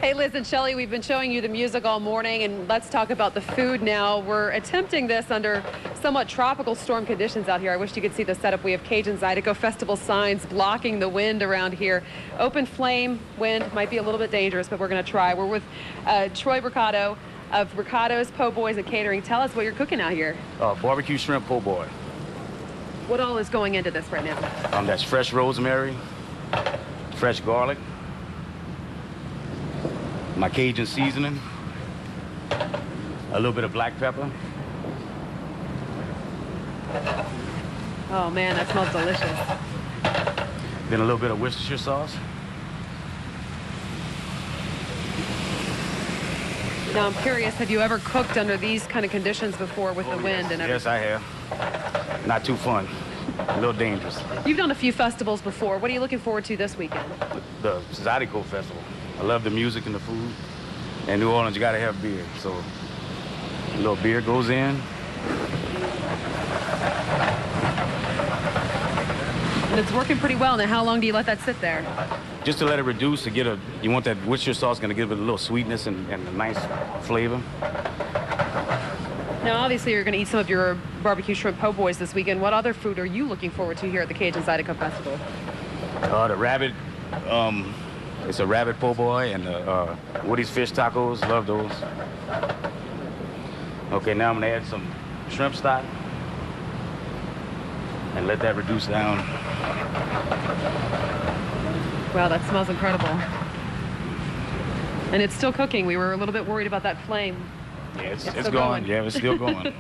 S15: Hey, Liz and Shelley, we've been showing you the music all morning, and let's talk about the food now. We're attempting this under somewhat tropical storm conditions out here. I wish you could see the setup. We have Cajun-Zydeco Festival signs blocking the wind around here. Open flame wind might be a little bit dangerous, but we're going to try. We're with Troy Bricado of Bricado's Po' Boys and Catering. Tell us what you're cooking out here.
S20: Barbecue shrimp po' boy.
S15: What all is going into this right now?
S20: That's fresh rosemary, fresh garlic, my Cajun seasoning, a little bit of black pepper.
S15: Oh man, that smells delicious.
S20: Then a little bit of Worcestershire sauce.
S15: Now I'm curious, have you ever cooked under these kind of conditions before with the wind and everything?
S20: Yes, I have. Not too fun. A little dangerous.
S15: You've done a few festivals before. What are you looking forward to this weekend?
S20: The Zydeco Festival. I love the music and the food. And New Orleans, you gotta have beer. So a little beer goes in.
S15: And it's working pretty well. Now, how long do you let that sit there?
S20: Just to let it reduce to get you want that Worcestershire sauce gonna give it a little sweetness and a nice flavor.
S15: Now, obviously, you're going to eat some of your barbecue shrimp po' boys this weekend. What other food are you looking forward to here at the Cajun-Zydeco Festival?
S20: The rabbit, it's a rabbit po' boy, and Woody's fish tacos, love those. Okay, now I'm gonna add some shrimp stock and let that reduce down.
S15: Wow, that smells incredible. And it's still cooking. We were a little bit worried about that flame.
S20: Yeah, it's going. Yeah, it's still going.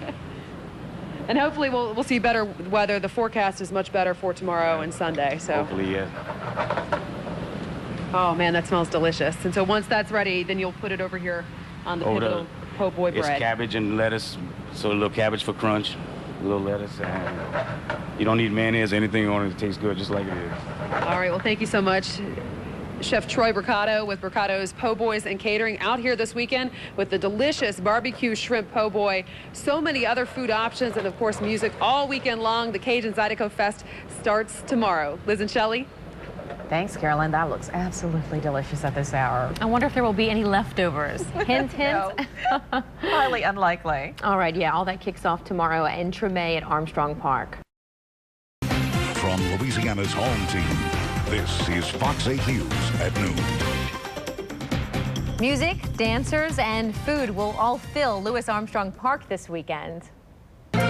S15: And hopefully we'll see better weather. The forecast is much better for tomorrow and Sunday. So
S20: hopefully, yeah.
S15: Oh man, that smells delicious. And so once that's ready, then you'll put it over here on the pivotal po' boy bread.
S20: It's cabbage and lettuce, so a little cabbage for crunch, a little lettuce, and you don't need mayonnaise or anything on it. It tastes good just like it is.
S15: All right, well, thank you so much. Chef Troy Bricado with Bricado's Po' Boys and Catering out here this weekend with the delicious barbecue shrimp po' boy. So many other food options and, of course, music all weekend long. The Cajun-Zydeco Fest starts tomorrow. Liz and Shelley?
S8: Thanks, Carolyn. That looks absolutely delicious at this hour.
S11: I wonder if there will be any leftovers. Hint, hint.
S8: Highly unlikely.
S11: All right, yeah, all that kicks off tomorrow in Treme at Armstrong Park.
S7: From Louisiana's home team, this is Fox 8 News at noon.
S11: Music, dancers, and food will all fill Louis Armstrong Park this weekend. The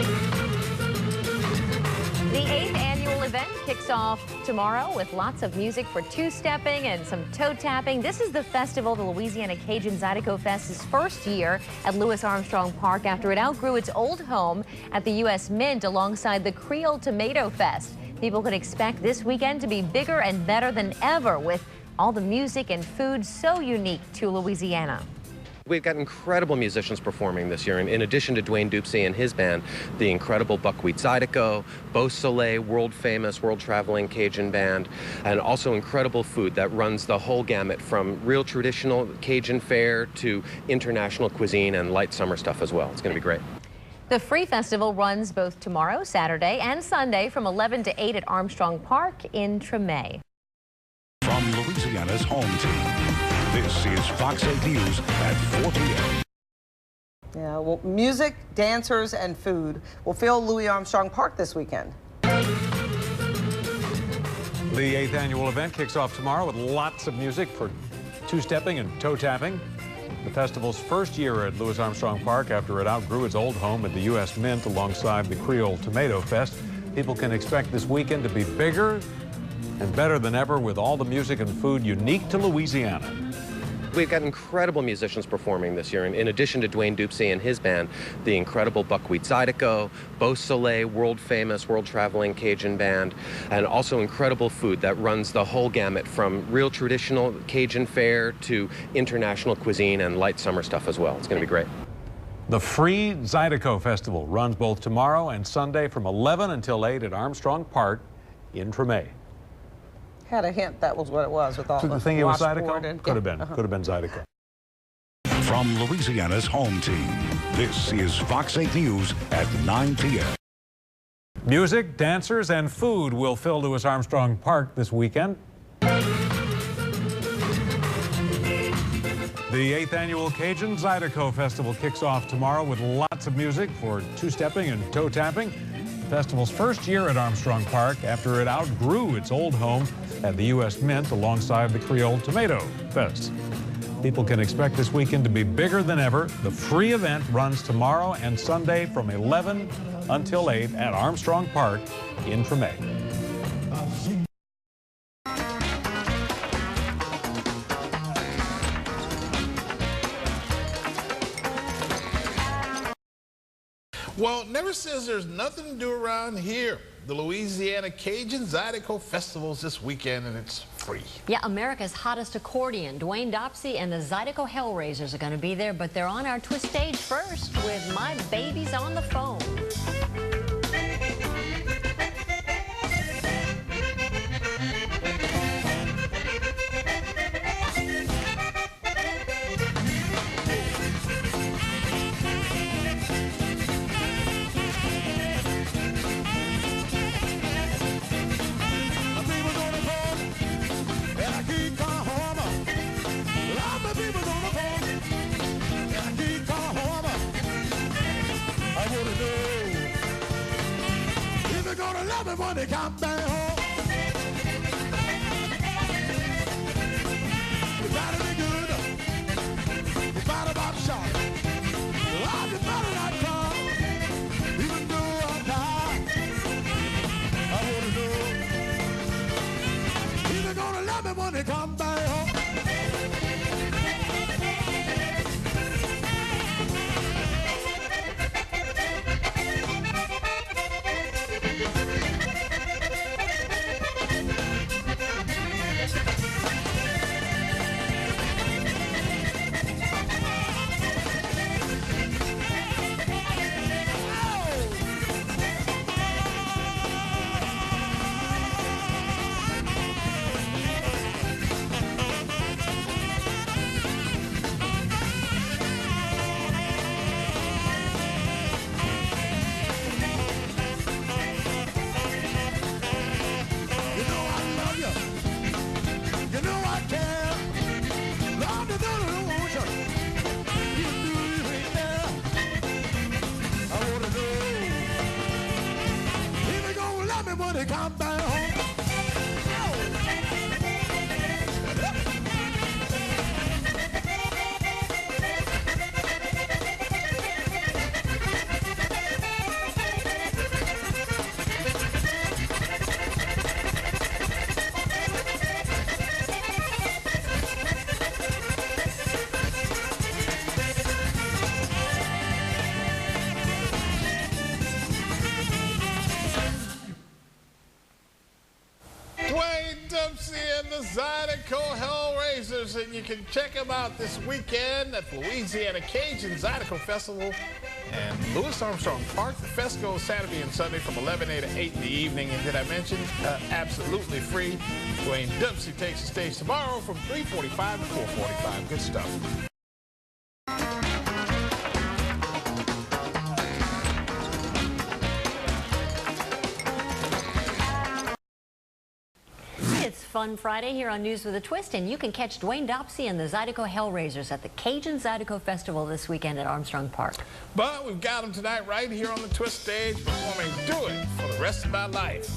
S11: 8th annual event kicks off tomorrow with lots of music for two-stepping and some toe-tapping. This is the festival, the Louisiana Cajun-Zydeco Fest's first year at Louis Armstrong Park after it outgrew its old home at the U.S. Mint alongside the Creole Tomato Fest. People could expect this weekend to be bigger and better than ever with all the music and food so unique to Louisiana.
S6: We've got incredible musicians performing this year, and in addition to Dwayne Dupsey and his band, the incredible Buckwheat Zydeco, Beau Soleil, world-famous, world-traveling Cajun band, and also incredible food that runs the whole gamut from real traditional Cajun fare to international cuisine and light summer stuff as well. It's going to be great.
S11: The Free Festival runs both tomorrow, Saturday, and Sunday from 11 to 8 at Armstrong Park in Tremé.
S7: From Louisiana's home team, this is Fox 8 News at 4 p.m.
S21: Yeah, well, music, dancers, and food will fill Louis Armstrong Park this weekend.
S22: The 8th annual event kicks off tomorrow with lots of music for two-stepping and toe-tapping. The festival's first year at Louis Armstrong Park after it outgrew its old home at the U.S. Mint alongside the Creole Tomato Fest. People can expect this weekend to be bigger and better than ever with all the music and food unique to Louisiana.
S6: We've got incredible musicians performing this year, and in addition to Dwayne Dupsey and his band, the incredible Buckwheat Zydeco, Beau Soleil, world-famous, world-traveling Cajun band, and also incredible food that runs the whole gamut from real traditional Cajun fare to international cuisine and light summer stuff as well. It's going to be great.
S22: The Free Zydeco Festival runs both tomorrow and Sunday from 11 until 8 at Armstrong Park in Tremé.
S21: Had a hint that was what it was with all the
S22: thing it was Zydeco? Could have
S21: been.
S22: Zydeco.
S7: From Louisiana's home team, this is Fox 8 News at 9 p.m.
S22: Music, dancers, and food will fill Louis Armstrong Park this weekend. The 8th annual Cajun-Zydeco Festival kicks off tomorrow with lots of music for two-stepping and toe-tapping. The festival's first year at Armstrong Park after it outgrew its old home at the U.S. Mint alongside the Creole Tomato Fest. People can expect this weekend to be bigger than ever. The free event runs tomorrow and Sunday from 11 until 8 at Armstrong Park in Tremé.
S5: Well, never says there's nothing to do around here. The Louisiana Cajun-Zydeco Festival is this weekend, and it's free.
S23: Yeah, America's hottest accordion, Dwayne Dupsey and the Zydeco Hellraisers are going to be there, but they're on our twist stage first with My Baby's on the Phone.
S5: When they come back home, you better be good, you better not sharp, oh, you better not come, even though I die, I wanna know, if they're gonna love me when they come back home.
S3: Hellraisers, and you can check them out this weekend at the Louisiana Cajun-Zydeco Festival and Louis Armstrong Park. The fest goes Saturday and Sunday from 11 to 8 in the evening. And did I mention absolutely free? Dwayne Dempsey takes the stage tomorrow from 3:45 to 4:45. Good stuff.
S23: It's Fun Friday here on News with a Twist, and you can catch Dwayne Dopsy and the Zydeco Hellraisers at the Cajun-Zydeco Festival this weekend at Armstrong Park.
S3: But we've got them tonight right here on the Twist stage performing Do It for the Rest of My Life.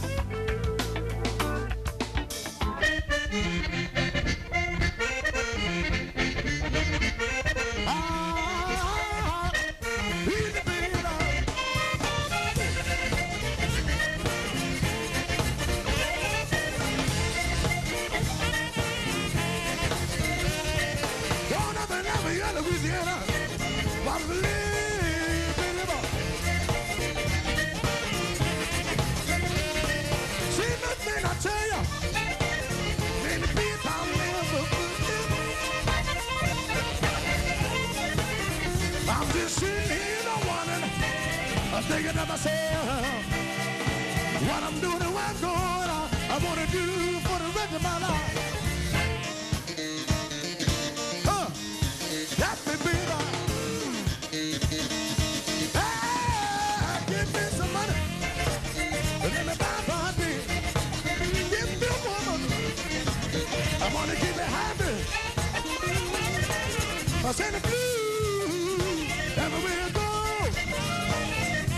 S5: Louisiana, see nothing I tell you, many people never I'm just sitting here wondering, I'm thinking to myself, what I'm doing and where I'm going, I want to do for the rest of my life. I send the blues everywhere I go.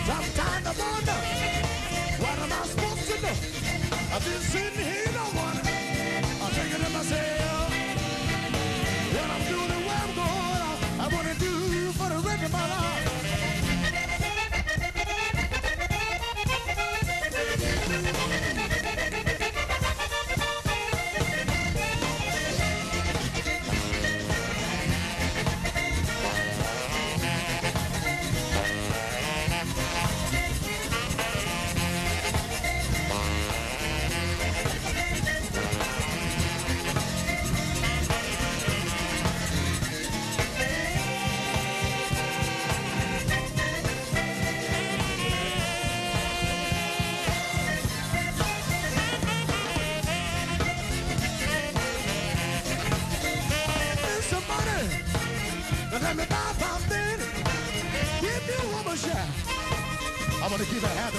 S5: Sometimes I wonder, what am I supposed to do? I've been sitting here, no one. I'm thinking to myself, what I'm doing and where I'm going, I want to do for the rest of my life. Let me buy something, give me a woman shot. I want to keep it happy.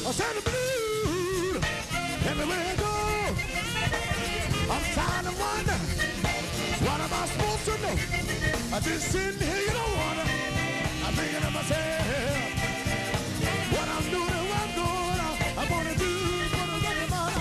S5: I send the blues everywhere I go. I'm tired of wondering, what am I supposed to know? I just sitting here, you don't wanna. I'm thinking to myself, what I'm doing and where I'm going, I want to do for the rest of my life.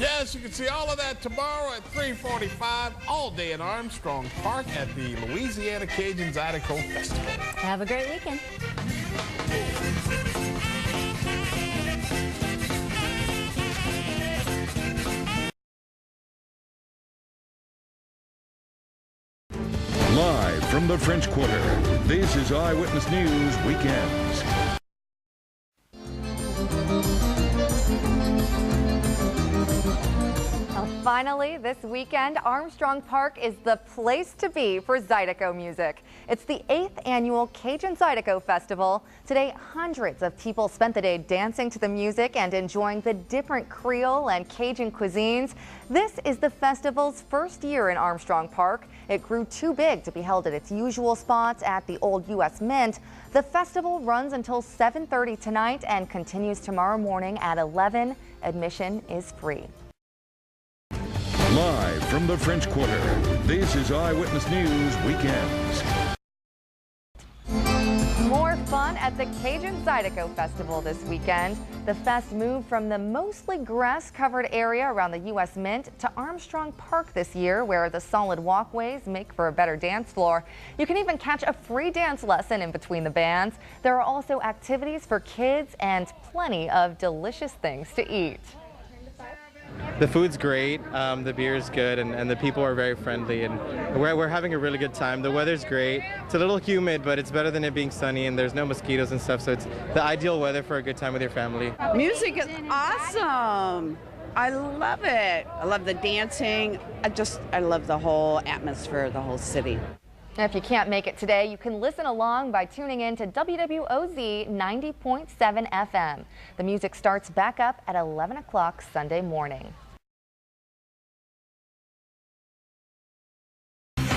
S5: Yes, you can see all of that tomorrow at 3:45, all day in Armstrong Park at the Louisiana Cajun-Zydeco Festival.
S23: Have a great weekend.
S1: Live from the French Quarter, this is Eyewitness News Weekends.
S13: Fire
S4: Finally, this weekend, Armstrong Park is the place to be for Zydeco music. It's the 8th annual Cajun-Zydeco Festival. Today, hundreds of people spent the day dancing to the music and enjoying the different Creole and Cajun cuisines. This is the festival's first year in Armstrong Park. It grew too big to be held at its usual spots at the old U.S. Mint. The festival runs until 7:30 tonight and continues tomorrow morning at 11. Admission is free.
S1: Live from the French Quarter, this is Eyewitness News Weekends.
S4: More fun at the Cajun-Zydeco Festival this weekend. The fest moved from the mostly grass-covered area around the U.S. Mint to Armstrong Park this year, where the solid walkways make for a better dance floor. You can even catch a free dance lesson in between the bands. There are also activities for kids and plenty of delicious things to eat.
S9: The food's great, the beer's good, and the people are very friendly, and we're having a really good time. The weather's great. It's a little humid, but it's better than it being sunny, and there's no mosquitoes and stuff, so it's the ideal weather for a good time with your family.
S10: Music is awesome. I love it. I love the dancing. I love the whole atmosphere, the whole city.
S4: If you can't make it today, you can listen along by tuning in to WWOZ 90.7 FM. The music starts back up at 11 o'clock Sunday morning.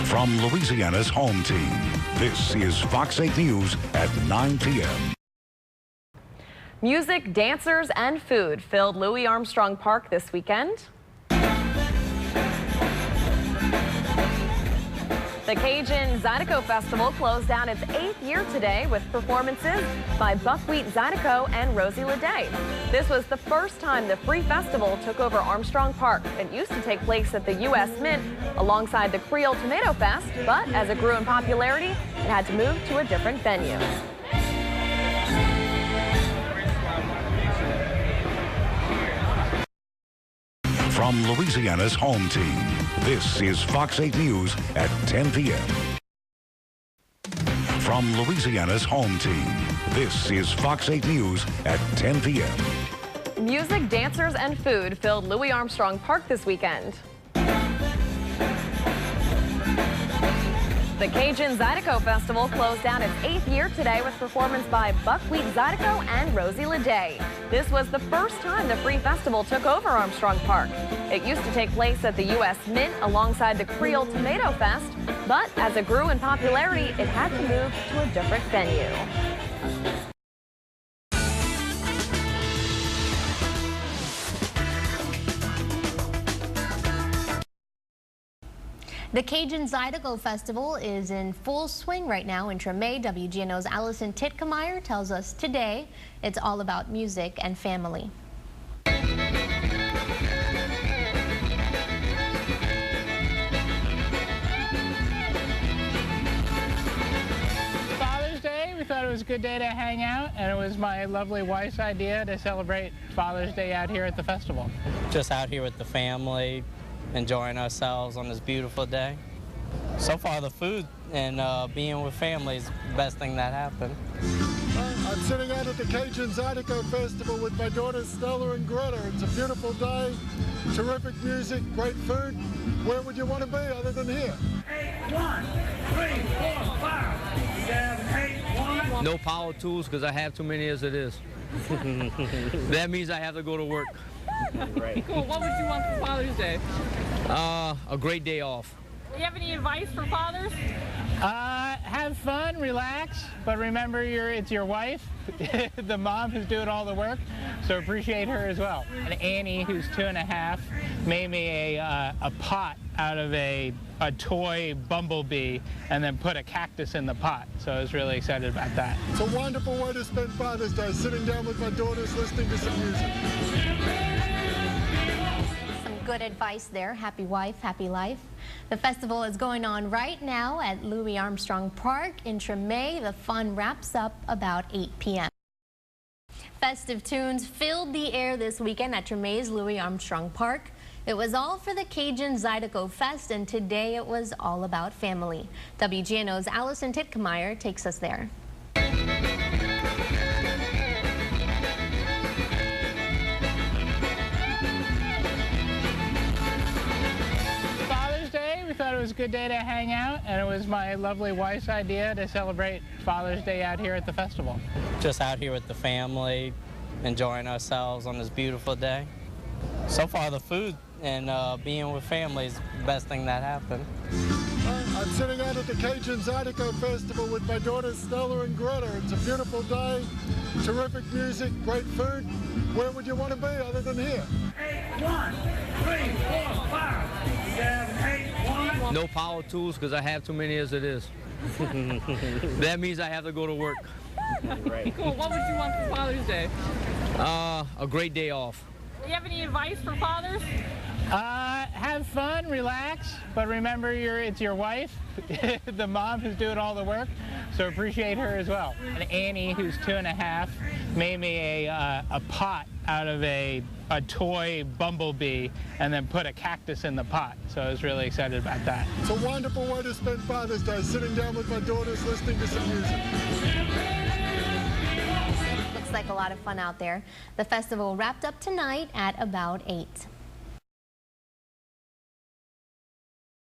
S7: From Louisiana's home team, this is Fox 8 News at 9 p.m.
S8: Music, dancers, and food filled Louis Armstrong Park this weekend. The Cajun-Zydeco Festival closed down its 8th year today with performances by Buckwheat Zydeco and Rosie Leday. This was the first time the free festival took over Armstrong Park. It used to take place at the U.S. Mint alongside the Creole Tomato Fest, but as it grew in popularity, it had to move to a different venue.
S7: From Louisiana's home team, this is Fox 8 News at 10 p.m. From Louisiana's home team, this is Fox 8 News at 10 p.m.
S8: Music, dancers, and food filled Louis Armstrong Park this weekend. The Cajun-Zydeco Festival closed down its 8th year today with performance by Buckwheat Zydeco and Rosie Leday. This was the first time the free festival took over Armstrong Park. It used to take place at the U.S. Mint alongside the Creole Tomato Fest, but as it grew in popularity, it had to move to a different venue.
S24: The Cajun-Zydeco Festival is in full swing right now in Treme. WGNO's Allison Titkemeyer tells us today it's all about music and family.
S25: Father's Day, we thought it was a good day to hang out, and it was my lovely wife's idea to celebrate Father's Day out here at the festival.
S26: Just out here with the family, enjoying ourselves on this beautiful day. So far, the food and being with family is the best thing that happened.
S27: I'm sitting out at the Cajun-Zydeco Festival with my daughters Stella and Greta. It's a beautiful day, terrific music, great food. Where would you want to be other than here?
S28: 1, 3, 4, 5, 7, 8, 1.
S29: No power tools because I have too many as it is. That means I have to go to work.
S30: Right. Cool. What would you want for Father's Day?
S29: A great day off.
S30: Do you have any advice for fathers?
S25: Have fun, relax, but remember it's your wife, the mom who's doing all the work, so appreciate her as well. And Annie, who's 2.5, made me a pot out of a toy bumblebee and then put a cactus in the pot, so I was really excited about that.
S27: It's a wonderful way to spend Father's Day, sitting down with my daughters, listening to some music.
S24: Good advice there. Happy wife, happy life. The festival is going on right now at Louis Armstrong Park in Treme. The fun wraps up about 8 p.m. Festive tunes filled the air this weekend at Treme's Louis Armstrong Park. It was all for the Cajun-Zydeco Fest, and today it was all about family. WGNO's Allison Titkemeyer takes us there.
S25: was a good day to hang out, and it was my lovely wife's idea to celebrate Father's Day out here at the festival.
S26: Just out here with the family, enjoying ourselves on this beautiful day. So far, the food and being with family is the best thing that happened.
S27: I'm sitting out at the Cajun-Zydeco Festival with my daughters Stella and Greta. It's a beautiful day, terrific music, great food. Where would you want to be other than here?
S28: 1, 3, 4, 5, 7, 8, 1.
S29: No power tools because I have too many as it is. That means I have to go to work.
S30: Cool. What would you want for Father's Day?
S29: A great day off.
S30: Do you have any advice for fathers?
S25: Have fun, relax, but remember it's your wife, the mom who's doing all the work, so appreciate her as well. And Annie, who's 2.5, made me a pot out of a toy bumblebee and then put a cactus in the pot, so I was really excited about that.
S27: It's a wonderful way to spend Father's Day, sitting down with my daughters listening to some music.
S24: Looks like a lot of fun out there. The festival wrapped up tonight at about 8.